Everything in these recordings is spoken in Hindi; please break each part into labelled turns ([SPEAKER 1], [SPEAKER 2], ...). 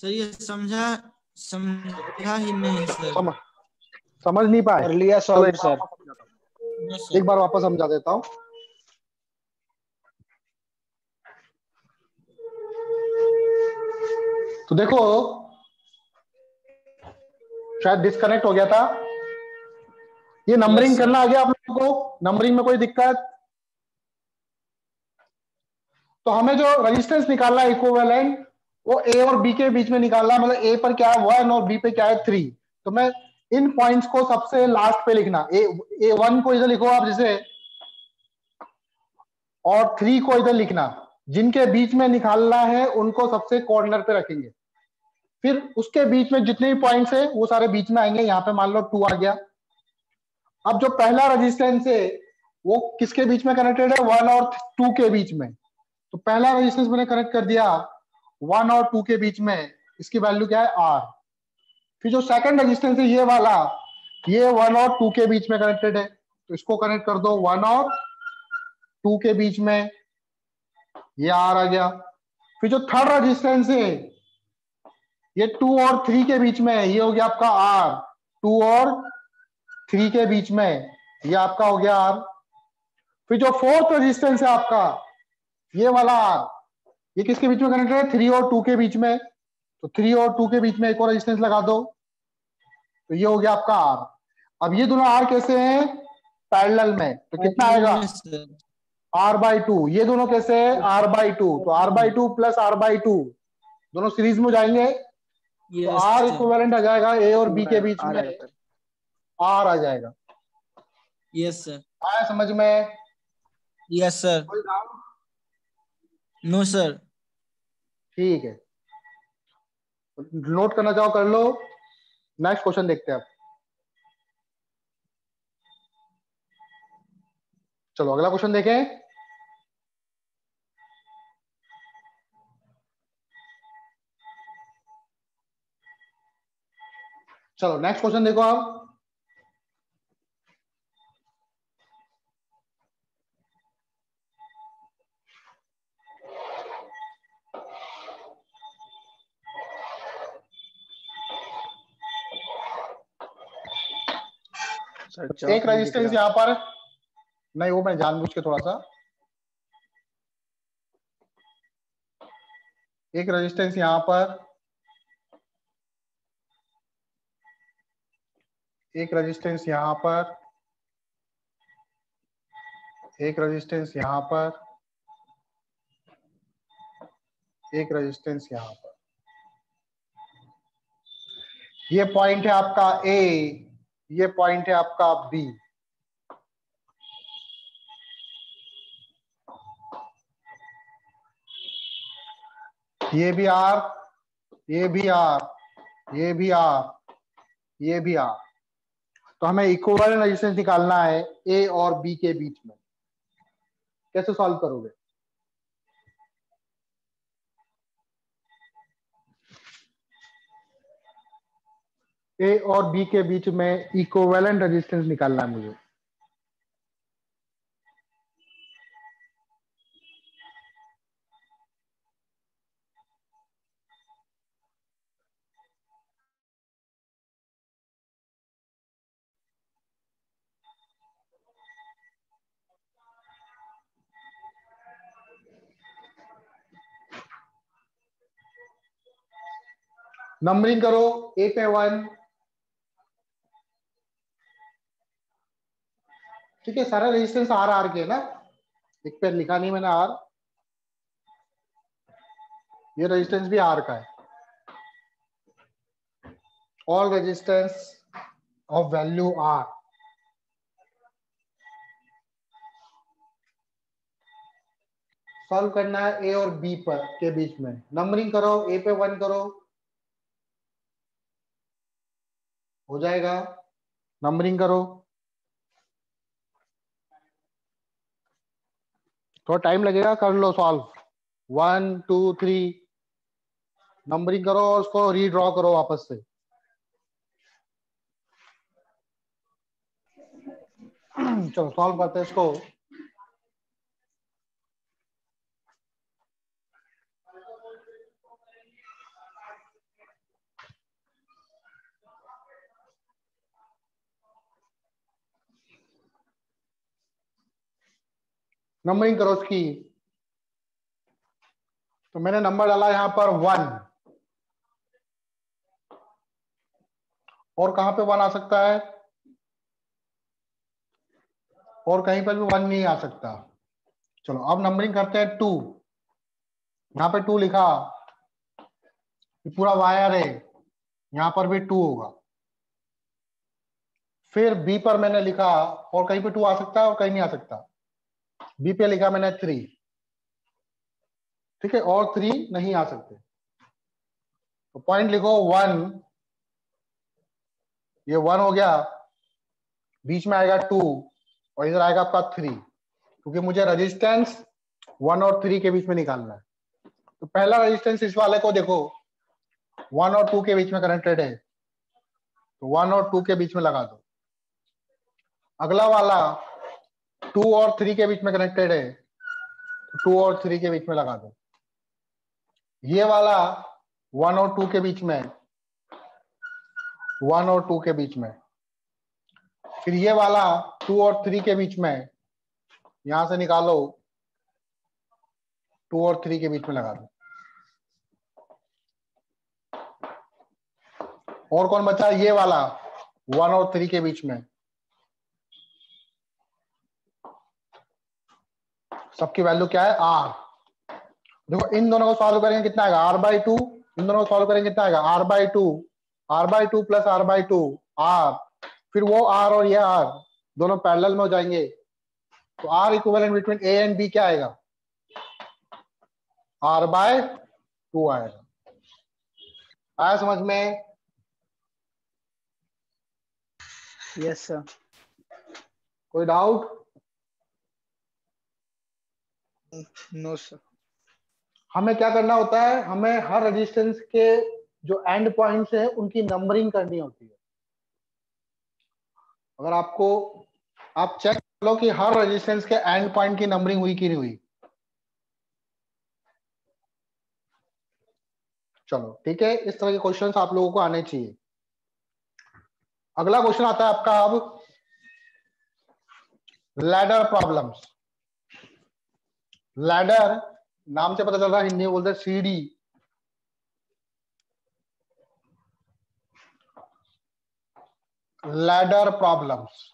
[SPEAKER 1] सर ये समझा ही नहीं सर।
[SPEAKER 2] समझ नहीं पाए?
[SPEAKER 3] कर लिया
[SPEAKER 2] चलो
[SPEAKER 3] सॉल्व सर।
[SPEAKER 2] एक बार वापस समझा देता हूँ। तो देखो, शायद डिस्कनेक्ट हो गया था। ये नंबरिंग करना आ गया आप लोगों को? नंबरिंग में कोई दिक्कत? तो हमें जो रेजिस्टेंस निकालना है इक्विवेलेंट, वो ए और बी के बीच में निकालना है। मतलब ए पर क्या है 1 और बी पे क्या है 3। तो मैं इन पॉइंट्स को सबसे लास्ट पे लिखना। ए 1 को इधर लिखो आप जैसे, और 3 को इधर लिखना। जिनके बीच में निकालना है उनको सबसे कॉर्नर पे रखेंगे। फिर उसके बीच में जितने भी पॉइंट्स है वो सारे बीच में आएंगे। यहाँ पे मान लो 2 आ गया। अब जो पहला रेजिस्टेंस है वो किसके बीच में कनेक्टेड है? 1 और 2 के बीच में। तो पहला रेजिस्टेंस मैंने कनेक्ट कर दिया 1 और 2 के बीच में। इसकी वैल्यू क्या है? आर। फिर जो सेकंड रेजिस्टेंस है ये वाला, ये 1 और 2 के बीच में कनेक्टेड है, तो इसको कनेक्ट कर दो 1 और 2 के बीच में, ये आर आ गया। फिर जो थर्ड रेजिस्टेंस है ये 2 और 3 के बीच में है, ये हो गया आपका आर। 2 और 3 के बीच में ये आपका हो गया आर। फिर जो फोर्थ रेजिस्टेंस है आपका ये वाला आर, ये किसके बीच में कनेक्टेड है? 3 और 2 के बीच में। तो 3 और 2 के बीच में एक और रेजिस्टेंस लगा दो, तो ये हो गया आपका आर। अब ये दोनों आर कैसे हैं? पैरेलल में। तो कितना आएगा? R/2। ये दोनों कैसे है? R/2। तो R/2 प्लस R/2 दोनों सीरीज में जाएंगे, तो आर इक्विवेलेंट आ जाएगा ए और बी के बीच में, आर आ जाएगा।
[SPEAKER 1] Yes sir.
[SPEAKER 2] आया समझ में?
[SPEAKER 1] Yes sir. No sir.
[SPEAKER 2] ठीक है, नोट करना चाहो कर लो। नेक्स्ट क्वेश्चन देखते हैं अब। चलो अगला क्वेश्चन देखें। चलो नेक्स्ट क्वेश्चन देखो आप। एक रेजिस्टेंस यहां पर, नहीं वो मैं जानबूझ के थोड़ा सा, एक रेजिस्टेंस यहां पर, एक रेजिस्टेंस यहां पर, एक रेजिस्टेंस यहां पर, एक रेजिस्टेंस यहां पर। ये पॉइंट है आपका ए, ये पॉइंट है आपका बी। ये भी आर, ये भी आर, ये भी आर, ये भी आर। तो हमें इक्विवेलेंट रेजिस्टेंस निकालना है ए और बी के बीच में। कैसे सॉल्व करोगे? ए और बी के बीच में इक्विवेलेंट रेजिस्टेंस निकालना है मुझे। नंबरिंग करो, ए पे 1। ठीक है, सारा रेजिस्टेंस आर आर के है ना, एक पे लिखा नहीं मैंने आर, ये रेजिस्टेंस भी आर का है। All resistance of value R. Solve करना है ए और बी पर के बीच में। नंबरिंग करो, ए पे 1 करो, हो जाएगा। नंबरिंग करो, थोड़ा टाइम लगेगा, कर लो सॉल्व। 1 2 3 नंबरिंग करो और उसको रीड्रॉ करो वापस से। चलो सॉल्व करते हैं इसको। नंबरिंग करो उसकी। तो मैंने नंबर डाला यहां पर 1, और कहां पे 1 आ सकता है? और कहीं पर भी 1 नहीं आ सकता। चलो अब नंबरिंग करते हैं 2। यहां पे 2 लिखा, पूरा वायर है, यहां पर भी 2 होगा। फिर बी पर मैंने लिखा, और कहीं पे 2 आ सकता है और कहीं नहीं आ सकता। बी पे लिखा मैंने 3, ठीक है, और 3 नहीं आ सकते। तो पॉइंट लिखो 1, ये 1 हो गया, बीच में आएगा 2, और इधर आएगा आपका 3, क्योंकि मुझे रेजिस्टेंस 1 और 3 के बीच में निकालना है। तो पहला रेजिस्टेंस इस वाले को देखो 1 और 2 के बीच में कनेक्टेड है, तो 1 और 2 के बीच में लगा दो। अगला वाला 2 और 3 के बीच में कनेक्टेड है, तो 2 और 3 के बीच में लगा दो। ये वाला 1 और 2 के बीच में, 1 और 2 के बीच में। फिर ये वाला 2 और 3 के बीच में, यहां से निकालो, 2 और 3 के बीच में लगा दो। और कौन बचा? ये वाला 1 और 3 के बीच में। सबकी वैल्यू क्या है? आर। देखो इन दोनों को सॉल्व करेंगे कितना आएगा? r/2। इन दोनों को सॉल्व करेंगे कितना आएगा? r/2, r/2 plus r/2 r। फिर वो r और ये r दोनों पैरेलल में हो जाएंगे, तो r equivalent between a and b क्या आएगा? r/2 आएगा। आया समझ में?
[SPEAKER 3] Yes sir.
[SPEAKER 2] कोई डाउट?
[SPEAKER 3] No sir.
[SPEAKER 2] हमें क्या करना होता है? हमें हर रेजिस्टेंस के जो एंड पॉइंट्स हैं उनकी नंबरिंग करनी होती है। अगर आपको, आप चेक कर लो कि हर रेजिस्टेंस के एंड पॉइंट की नंबरिंग हुई कि नहीं हुई। चलो ठीक है, इस तरह के क्वेश्चंस आप लोगों को आने चाहिए। अगला क्वेश्चन आता है आपका अब लैडर प्रॉब्लम्स। लैडर नाम से पता चल रहा है, हिंदी में बोलते हैं सीढ़ी। Ladder problems.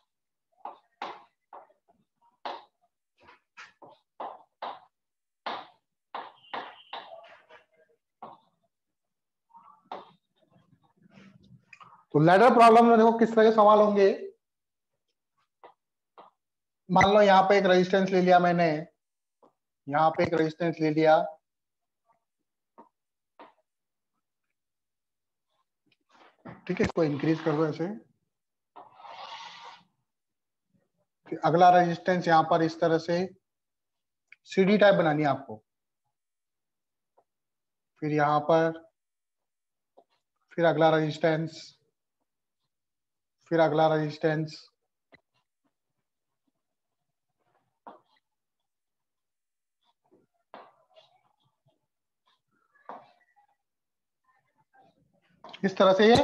[SPEAKER 2] तो लैडर प्रॉब्लम में देखो किस तरह के सवाल होंगे। मान लो यहां पे एक रेजिस्टेंस ले लिया मैंने, यहां पे एक रेजिस्टेंस ले लिया, ठीक है, इसको इंक्रीज कर दो ऐसे। फिर अगला रेजिस्टेंस यहां पर इस तरह से सीढ़ी टाइप बनानी है आपको। फिर यहां पर, फिर अगला रेजिस्टेंस, फिर अगला रेजिस्टेंस, इस तरह से ये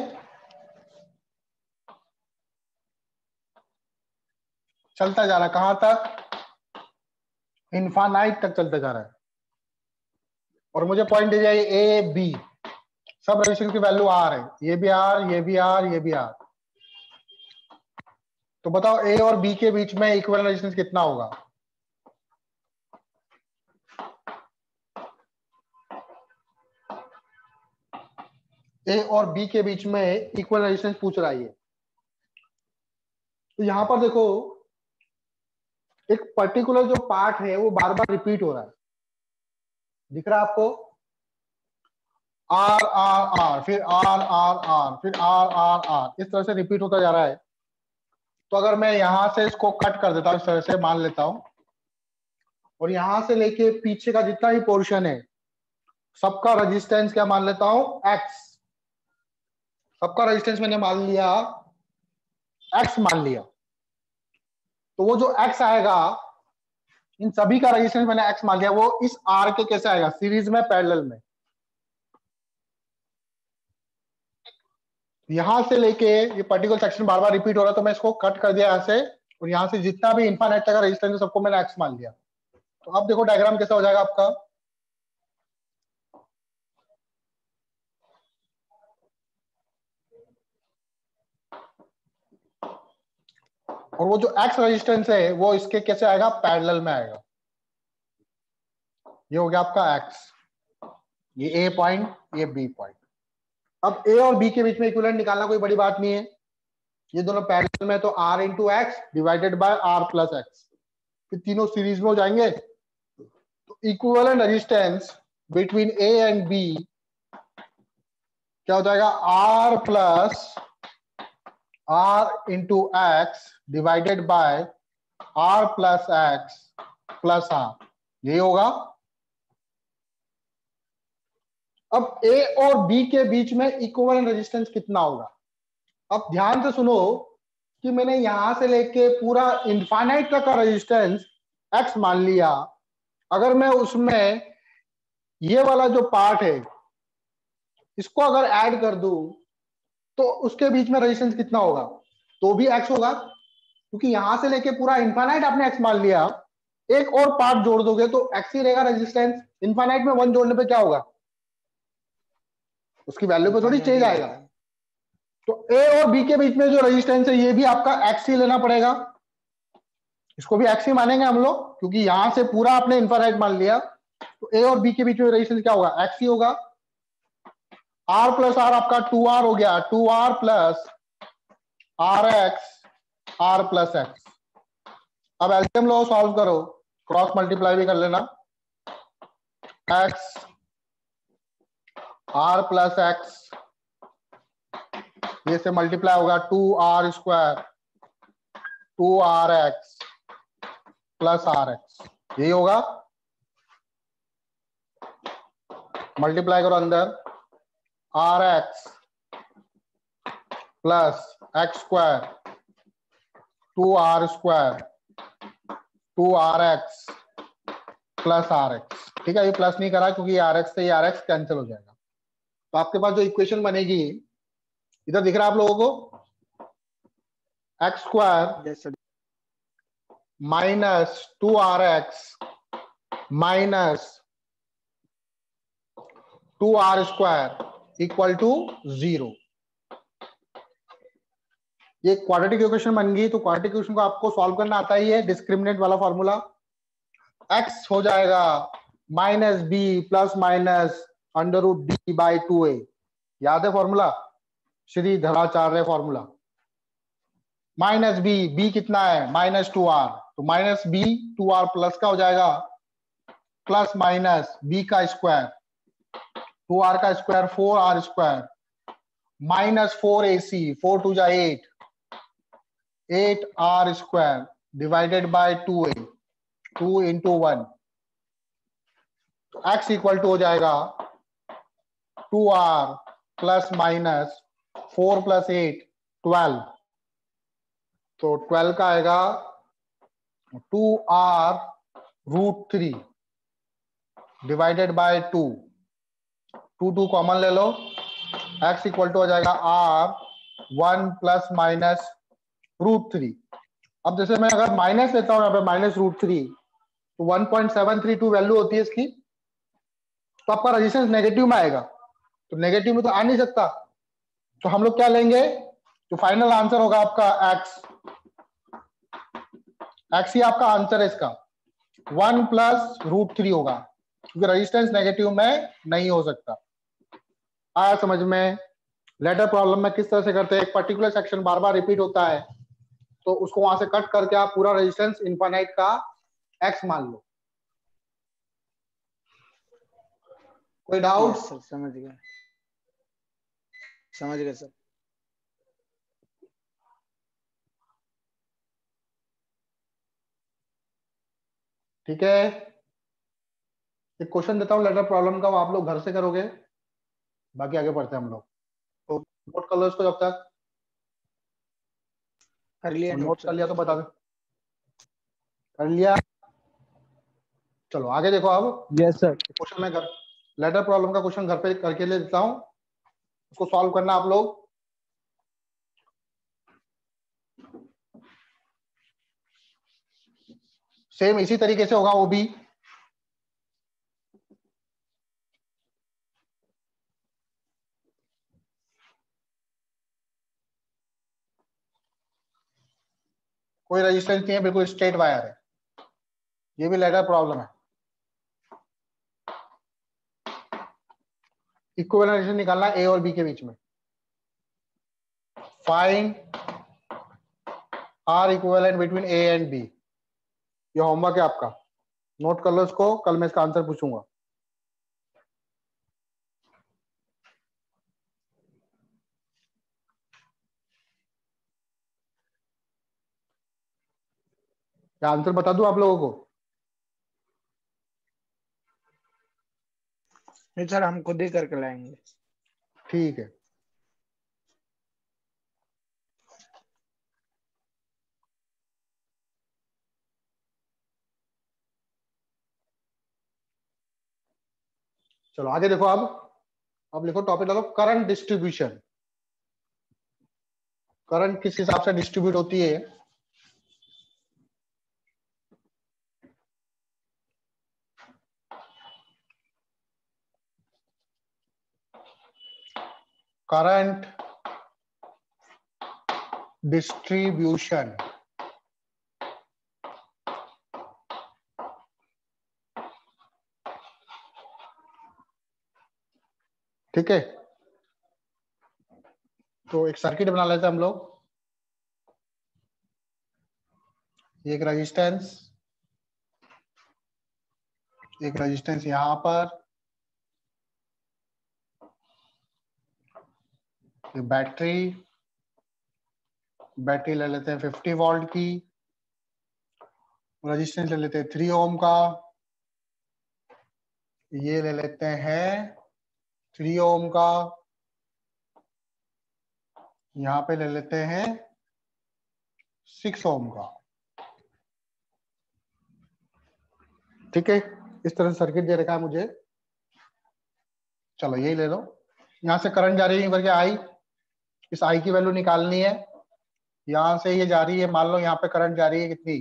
[SPEAKER 2] चलता जा रहा है। कहां तक? इनफाइनाइट तक चलता जा रहा है। और मुझे पॉइंट दे जाए ए बी, सब रेजिस्टेंस की वैल्यू आर है, ये भी आर, ये भी आर, ये भी आर। तो बताओ ए और बी के बीच में इक्विवेलेंट रेजिस्टेंस कितना होगा? ए और बी के बीच में इक्विवेलेंट रेजिस्टेंस पूछ रहा है। तो यहां पर देखो एक पर्टिकुलर जो पार्ट है वो बार बार रिपीट हो रहा है, दिख रहा है आपको? आर आर आर, फिर आर आर आर, फिर आर आर आर, इस तरह से रिपीट होता जा रहा है। तो अगर मैं यहां से इसको कट कर देता हूं, इस तरह से मान लेता हूं, और यहां से लेके पीछे का जितना भी पोर्शन है सबका रेजिस्टेंस क्या मान लेता हूं? एक्स। सबका रेजिस्टेंस मैंने मान लिया एक्स, मान लिया। तो वो जो एक्स आएगा, इन सभी का रेजिस्टेंस मैंने एक्स मान लिया, वो इस आर के कैसे आएगा? सीरीज में, पैरेलल में। यहां से लेके ये पर्टिकुलर सेक्शन बार बार रिपीट हो रहा है, तो मैं इसको कट कर दिया यहां से, और यहां से जितना भी इनफाइनाइट तक का रेजिस्टेंस है सबको मैंने एक्स मान लिया। तो अब देखो डायग्राम कैसा हो जाएगा आपका। और वो जो एक्स रेजिस्टेंस है वो इसके कैसे आएगा, पैरेलल में आएगा। ये हो गया आपका एक्स, ये ए पॉइंट, ये बी पॉइंट। अब ए और बी के बीच में इक्विवेलेंट निकालना कोई बड़ी बात नहीं है, ये दोनों पैरेलल में, तो R into X divided by R plus X, फिर तीनों सीरीज में हो जाएंगे। तो equivalent resistance between A and B क्या हो जाएगा, R plus R into X divided by R plus X plus R, यही होगा। अब ए और बी के बीच में इक्विवेलेंट रेजिस्टेंस कितना होगा। अब ध्यान से सुनो कि मैंने यहां से लेके पूरा इनफाइनाइट तक का रेजिस्टेंस एक्स मान लिया। अगर मैं उसमें ये वाला जो पार्ट है इसको अगर ऐड कर दूं तो उसके बीच में रेजिस्टेंस कितना होगा, तो भी एक्स होगा, क्योंकि यहां से लेके पूरा इनफाइनाइट आपने एक्स मान लिया। एक और पार्ट जोड़ दोगे तो एक्स ही रहेगा रेजिस्टेंस। इनफाइनाइट में 1 जोड़ने पे क्या होगा, उसकी वैल्यू पे थोड़ी चेंज आएगा। तो ए और बी के बीच में जो रेजिस्टेंस है ये भी आपका एक्स ही लेना पड़ेगा, इसको भी एक्स ही मानेंगे हम लोग, क्योंकि यहां से पूरा आपने इनफाइनाइट मान लिया। तो ए और बी के बीच में रेजिस्टेंस क्या होगा, एक्स ही होगा। आर प्लस आर आपका 2r हो गया, 2r plus R X R plus X. अब एलसीएम लो, सॉल्व करो, क्रॉस मल्टीप्लाई भी कर लेना। एक्स आर प्लस एक्स, ये से मल्टीप्लाई होगा 2r square 2rx plus rx, यही होगा। मल्टीप्लाई करो अंदर, rx plus x square 2r square 2rx plus rx। ठीक है, ये प्लस नहीं करा क्योंकि rx से ये rx कैंसिल हो जाएगा। तो आपके पास जो इक्वेशन बनेगी, इधर दिख रहा है आप लोगों को, X square minus 2rx minus 2r square equal to 0। ये क्वाड्रेटिक इक्वेशन बन गई। तो क्वाड्रेटिक इक्वेशन को आपको सॉल्व करना आता ही है, डिस्क्रिमिनेंट वाला फॉर्मूला। x हो जाएगा minus B plus minus under root D by 2a, याद है formula, Sridharacharya formula. Minus B, B कितना है माइनस 2r, तो माइनस बी 2r प्लस का हो जाएगा प्लस माइनस बी का स्क्वायर 2r का square 4r square minus 4ac 4 to जा 8 8r square divided by 2a 2 into 1। तो x इक्वल टू हो जाएगा 2r प्लस माइनस 4 प्लस 8 12। तो 12 का आएगा 2r root 3 divided by 2 2 common ले लो, x इक्वल टू हो जाएगा r 1 प्लस माइनस रूट 3। अब जैसे मैं अगर माइनस लेता हूं यहाँ पे माइनस रूट 3, तो 1.732 वैल्यू होती है इसकी, तो आपका रेजिस्टेंस नेगेटिव में आएगा। तो नेगेटिव में तो आ नहीं सकता, तो हम लोग क्या लेंगे, तो फाइनल आंसर होगा आपका x। x ही आपका आंसर है इसका, 1 प्लस रूट 3 होगा, क्योंकि रेजिस्टेंस नेगेटिव में नहीं हो सकता। आया समझ में। लेटर प्रॉब्लम में किस तरह से करते हैं, एक पर्टिकुलर सेक्शन बार बार रिपीट होता है तो उसको वहां से कट करके आप पूरा रेजिस्टेंस इनफाइनाइट का x मान लो। कोई डाउट?
[SPEAKER 3] सर समझ गया, समझ गया सर।
[SPEAKER 2] ठीक है, एक क्वेश्चन देता हूँ लेटर प्रॉब्लम का, वो आप लोग घर से करोगे, बाकी आगे पढ़ते हैं हम लोग। तो नोट कर लो इसको जब तक।
[SPEAKER 3] कर लिया
[SPEAKER 2] नोट कर लिया तो बता दो, कर लिया। चलो आगे देखो। अब
[SPEAKER 3] यस सर।
[SPEAKER 2] क्वेश्चन में घर, लेटर प्रॉब्लम का क्वेश्चन घर पे करके ले देता हूँ, उसको सॉल्व करना आप लोग। सेम इसी तरीके से होगा वो भी, कोई रेजिस्टेंस नहीं है, बिल्कुल स्ट्रेट वायर है, ये भी लैडर प्रॉब्लम है। इक्विवेलेंट रेजिस्टेंस निकालना ए और बी के बीच में। Find R equivalent between A and B, ये होमवर्क है आपका, नोट कर लो इसको, कल मैं इसका आंसर पूछूंगा। क्या आंसर बता दूं आप लोगों को?
[SPEAKER 3] नहीं सर, हम खुद ही करके लाएंगे।
[SPEAKER 2] ठीक है। चलो आगे देखो, अब लिखो, टॉपिक डालो करंट डिस्ट्रीब्यूशन। करंट किस हिसाब से डिस्ट्रीब्यूट होती है? करंट डिस्ट्रीब्यूशन, ठीक है। तो एक सर्किट बना लेते हैं हम लोग, एक रेजिस्टेंस यहां पर, बैटरी ले लेते हैं 50 वोल्ट की, रेजिस्टेंस ले लेते हैं 3 ओम का, ये ले लेते हैं 3 ओम का, यहां पे ले लेते हैं 6 ओम का, ठीक है। इस तरह से सर्किट दे रखा है मुझे। चलो यही ले लो, यहां से करंट जा रही है करके आई, इस आई की वैल्यू निकालनी है। यहां से ये जा रही है, मान लो यहाँ पे करंट जा रही है कितनी,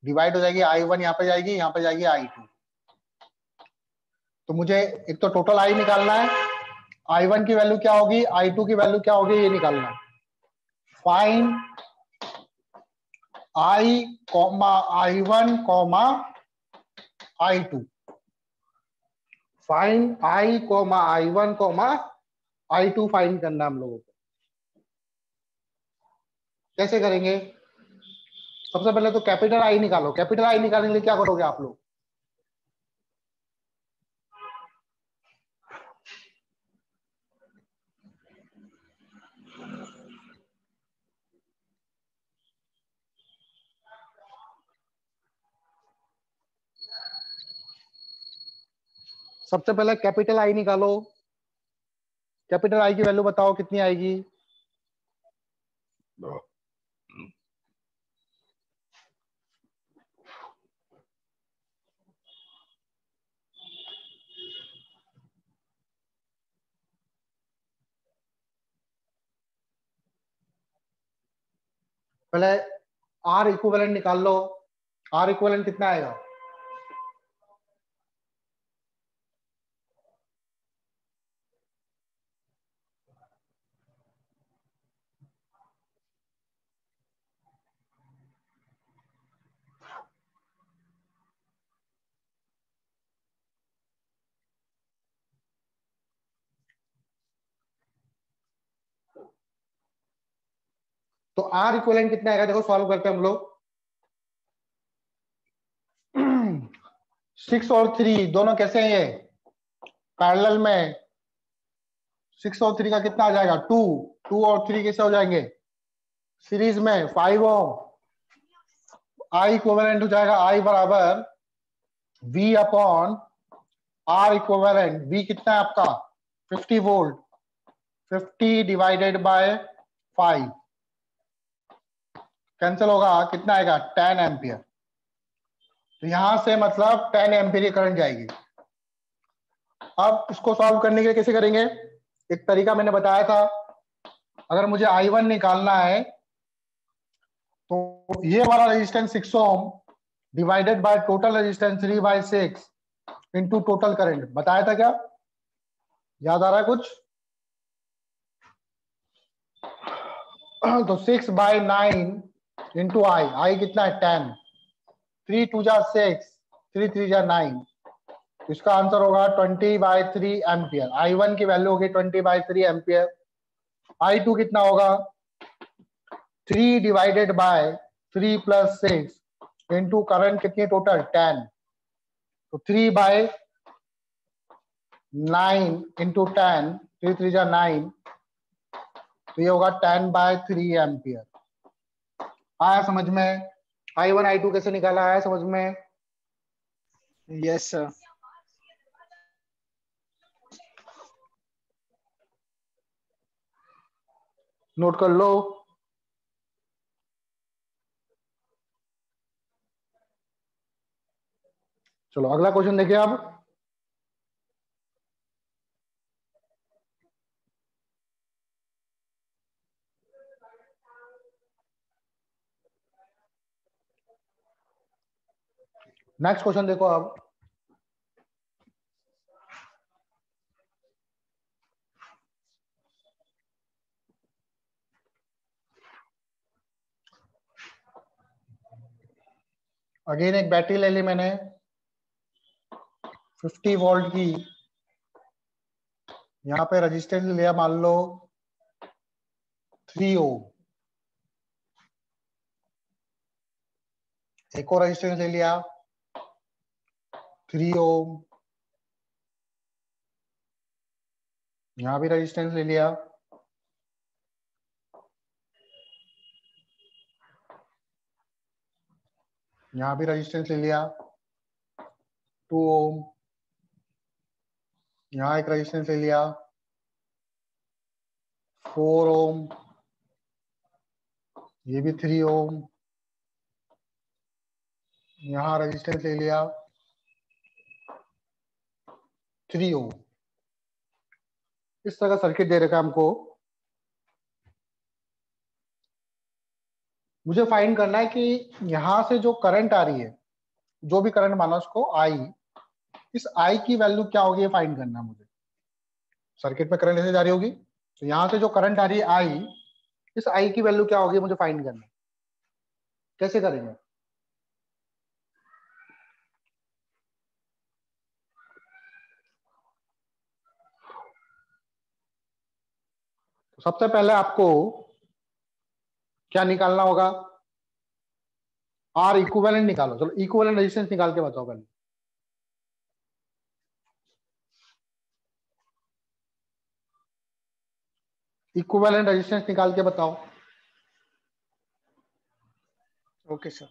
[SPEAKER 2] डिवाइड हो जाएगी, I1 यहाँ पे जाएगी, यहाँ पे जाएगी I2। तो मुझे एक तो टोटल आई निकालना है, I1 की वैल्यू क्या होगी, I2 की वैल्यू क्या होगी, ये निकालना है। Find I, I1, I2। Find I, I1, I2 find करना हम लोगों को। कैसे करेंगे? सबसे पहले तो कैपिटल आई निकालो। कैपिटल आई निकालने के लिए क्या करोगे आप लोग? सबसे पहले कैपिटल आई निकालो। कैपिटल आई की वैल्यू बताओ कितनी आएगी? पहले आर इक्विवेलेंट निकाल लो। आर इक्विवेलेंट कितना आएगा? तो आर इक्विवेलेंट कितना आएगा? देखो सॉल्व करते हैं हम लोग। 6 और 3 दोनों कैसे हैं? ये पैरेलल में। 6 और 3 का कितना आ जाएगा? 2। 2 और 3 कैसे हो जाएंगे? सीरीज में 5 ओम। आई इक्विवेलेंट हो जाएगा आई बराबर V upon R equivalent. V कितना है आपका? 50 वोल्ट। 50 डिवाइडेड बाय 5 कैंसिल होगा, कितना आएगा? 10 एम्पियर। तो यहां से मतलब 10 एम्पियर की करंट जाएगी। अब इसको सॉल्व करने के लिए कैसे करेंगे? एक तरीका मैंने बताया था, अगर मुझे I1 निकालना है तो ये वाला resistance 6 ohm divided by total resistance 3/6 into total current. बताया था क्या? याद आ रहा है कुछ? तो 6/9 इंटू आई कितना है 10, 3 2 जा 6, 3 3 जा 9, इसका आंसर होगा 20/3 एम्पियर। I1 की वैल्यू होगी 20/3 एम्पियर। I2 कितना होगा 3 डिवाइडेड बाय 3 + 6 इंटू करंट कितनी टोटल 10, तो 3/9 इंटू 10, 3 3 जा 9, तो ये होगा 10/3 एम्पियर। आया समझ में? I1 I2 कैसे निकाला? आया समझ में?
[SPEAKER 3] Yes sir.
[SPEAKER 2] नोट कर लो। चलो अगला क्वेश्चन देखिए अब। नेक्स्ट क्वेश्चन देखो अब। अगेन एक बैटरी ले ली मैंने 50 वोल्ट की, यहां पे रजिस्टेंस लिया मान लो 3 ओम, एक और रजिस्टेंस ले लिया 3 ओम, यहां भी रजिस्टेंस ले लिया, यहां भी रजिस्टेंस ले लिया 2 ओम, यहां एक रजिस्टेंस ले लिया 4 ओम, ये भी 3 ओम, यहां रजिस्टेंस ले लिया 3 ओम। इस तरह का सर्किट दे रखा है हमको। मुझे फाइंड करना है कि यहां से जो करंट आ रही है, जो भी करंट माना उसको आई, इस आई की वैल्यू क्या होगी ये फाइंड करना है मुझे। सर्किट में करंट ऐसे जा रही होगी, तो यहां से जो करंट आ रही है आई, इस आई की वैल्यू क्या होगी मुझे फाइंड करना है। कैसे करेंगे? तो सबसे पहले आपको क्या निकालना होगा? आर इक्विवेलेंट निकालो। चलो इक्विवेलेंट रेजिस्टेंस निकाल के बताओ पहले। इक्विवेलेंट रेजिस्टेंस निकाल के बताओ।
[SPEAKER 3] Okay sir.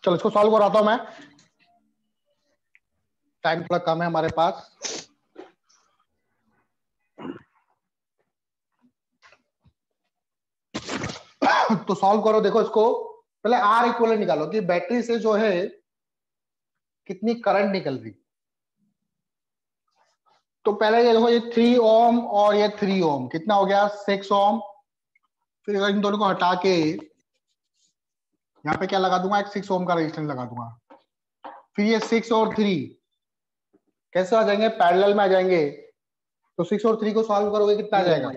[SPEAKER 2] चलो इसको सॉल्व कराता हूं मैं, टाइम थोड़ा कम है हमारे पास। तो सॉल्व करो। देखो इसको पहले आर इक्विवेलेंट निकालो कि बैटरी से जो है कितनी करंट निकल रही। तो पहले ये देखो, ये 3 ओम और ये 3 ओम कितना हो गया 6 ओम। फिर इन दोनों को हटा के यहाँ पे क्या लगा दूंगा, एक 6 ओम का रेजिस्टेंस लगा दूंगा। फिर ये 6 और 3 कैसे आ जाएंगे, पैरेलल में आ जाएंगे। तो 6 और 3 को सॉल्व करोगे कितना आ जाएगा,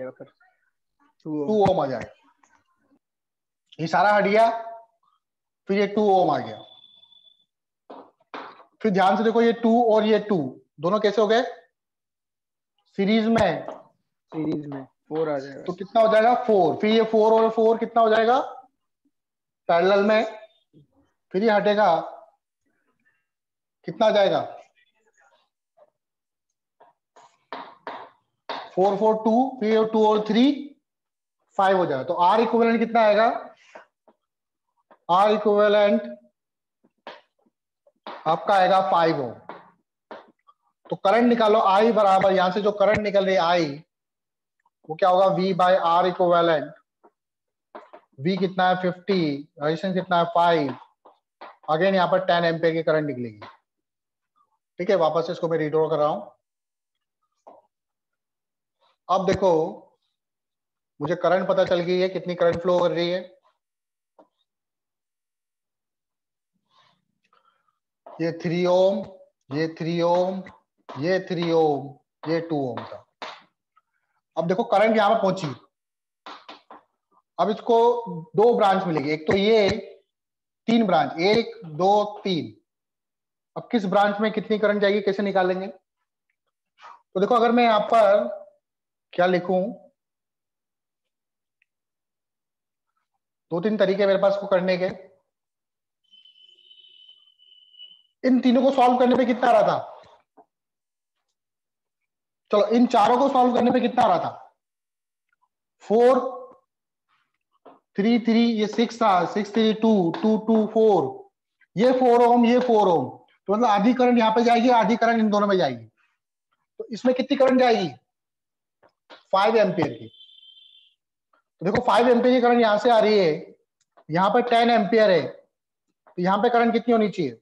[SPEAKER 2] 2 ओम आ जाएगा। ये सारा हट गया, फिर ये 2 ओम आ गया। फिर ध्यान से देखो, ये 2 और ये 2 दोनों कैसे हो गए, सीरीज में।
[SPEAKER 3] सीरीज में 4 आ जाएगा।
[SPEAKER 2] तो कितना हो जाएगा 4। फिर ये 4 और 4 कितना हो जाएगा पैरेलल में। फिर ये हटेगा, कितना आ जाएगा 4 4 2, फिर ये 2 और 3 5 हो जाएगा। तो आर इक्विवेलेंट कितना आएगा, आर इक्विवेलेंट आपका आएगा 5 ओम। तो करंट निकालो आई बराबर, यहां से जो करंट निकल रही है आई, वो क्या होगा V by R equivalent. V कितना है 50, रेजिस्टेंस कितना है 5, अगेन यहाँ पर 10 एम्पियर की करंट निकलेगी। ठीक है, वापस से इसको मैं रीड्रॉ कर रहा हूं। अब देखो मुझे करंट पता चल गई है, कितनी करंट फ्लो कर रही है। ये 3 ओम, ये 3 ओम, ये 3 ओम, ये 2 ओम था। अब देखो करंट यहां पर पहुंची, अब इसको 2 ब्रांच मिलेगी, एक तो ये 3 ब्रांच, 1 2 3। अब किस ब्रांच में कितनी करंट जाएगी कैसे निकालेंगे? तो देखो अगर मैं यहां पर क्या लिखूं, 2-3 तरीके मेरे पास को करने के। इन तीनों को सॉल्व करने पे कितना आ रहा था? चलो इन चारों को सॉल्व करने पे कितना आ रहा था? 4 3 3, ये 6 था, 6 3 2 2 2 4, ये 4 ओम, ये 4 ओम। तो मतलब आधी करंट यहाँ पे जाएगी, आधी करंट इन दोनों में जाएगी। तो इसमें कितनी करंट जाएगी? 5 एम्पियर की। तो देखो 5 एम्पियर की करंट यहां से आ रही है, यहाँ पर 10 एम्पियर है, तो यहाँ पे करंट कितनी होनी चाहिए?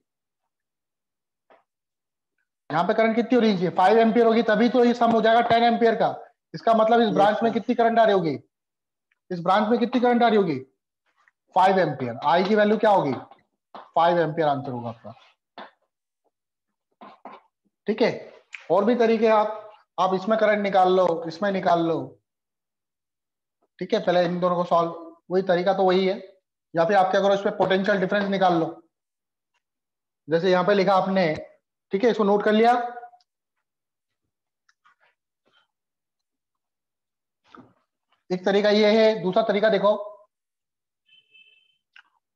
[SPEAKER 2] यहाँ पे करंट कितनी होनी चाहिए? 5 एम्पियर होगी, तभी तो ये सम हो जाएगा 10 एम्पियर का। इसका मतलब इस ब्रांच में कितनी करंट आ रही होगी? इस ब्रांच में कितनी करंट आ रही होगी? 5 एम्पियर। आई की वैल्यू क्या होगी? 5 एम्पियर आंसर होगा आपका। ठीक है, और भी तरीके आप इसमें करंट निकाल लो, इसमें निकाल लो। ठीक है, पहले इन दोनों को सॉल्व, वही तरीका तो वही है। या फिर आप क्या करो, इसमें पोटेंशियल डिफरेंस निकाल लो, जैसे यहाँ पे लिखा आपने। ठीक है, इसको नोट कर लिया। एक तरीका ये है, दूसरा तरीका देखो,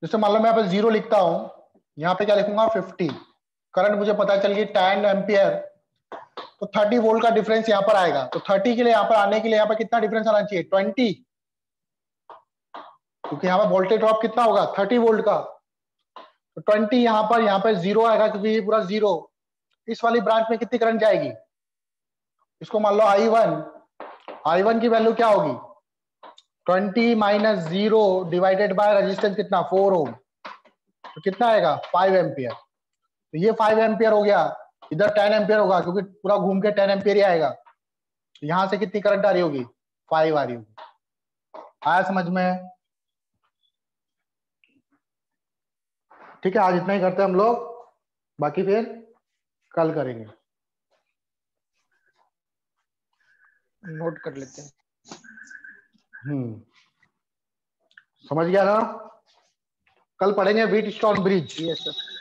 [SPEAKER 2] जैसे मान लो मैं यहाँ पे 0 लिखता हूं, यहाँ पे क्या लिखूंगा 50। करंट मुझे पता चल गई 10 एम्पियर, तो 30 वोल्ट का डिफरेंस यहाँ पर आएगा। तो 30 के लिए यहाँ पर आने के लिए यहाँ पर कितना डिफरेंस आना चाहिए? 20, क्योंकि यहाँ पर वोल्टेज ड्रॉप कितना होगा? 30 वोल्ट का। तो 20 यहाँ पर 0 आएगा, क्योंकि ये पूरा 0। इस वाली ब्रांच में कितनी करंट जाएगी? इसको मान लो I1 की वैल्यू क्या होगी? 20 माइनस 0 डिवाइडेड बाय रेजिस्टेंस कितना? 4 ओम, तो कितना आएगा? 5 एम्पियर। तो ये 5 एम्पियर हो गया, इधर 10 एम्पियर होगा, क्योंकि पूरा घूम के 10 एम्पियर ही आएगा। तो यहां से कितनी करंट आ रही होगी? 5 आ रही होगी। आया समझ में? ठीक है, आज इतना ही करते हैं हम लोग, बाकी फिर कल करेंगे।
[SPEAKER 3] नोट कर लेते हैं।
[SPEAKER 2] समझ गया ना? कल पढ़ेंगे व्हीटस्टोन ब्रिज।
[SPEAKER 3] Yes sir.